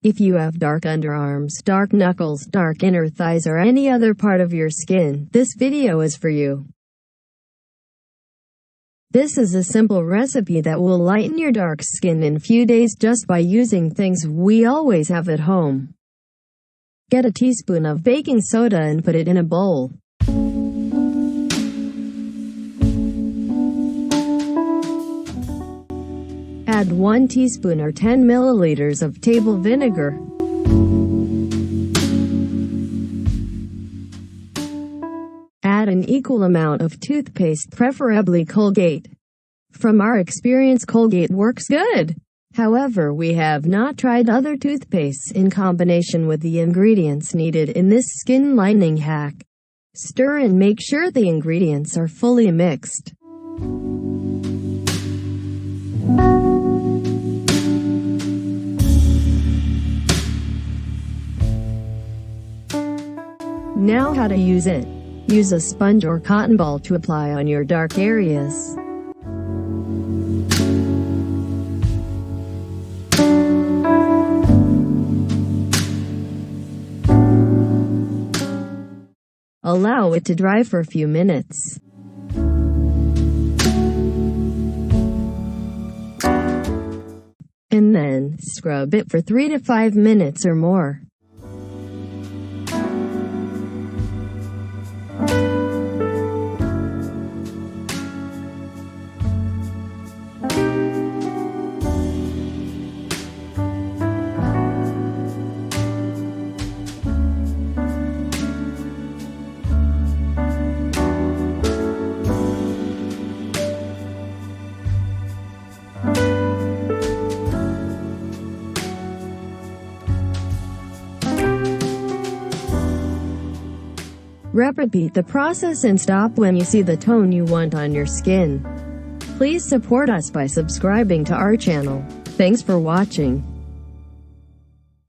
If you have dark underarms, dark knuckles, dark inner thighs, or any other part of your skin, this video is for you. This is a simple recipe that will lighten your dark skin in a few days just by using things we always have at home. Get a teaspoon of baking soda and put it in a bowl. Add 1 teaspoon or 10 milliliters of table vinegar. Add an equal amount of toothpaste, preferably Colgate. From our experience, Colgate works good. However, we have not tried other toothpastes in combination with the ingredients needed in this skin lightening hack. Stir and make sure the ingredients are fully mixed. Now how to use it. Use a sponge or cotton ball to apply on your dark areas. Allow it to dry for a few minutes. And then, scrub it for 3 to 5 minutes or more. Repeat the process and stop when you see the tone you want on your skin. Please support us by subscribing to our channel. Thanks for watching.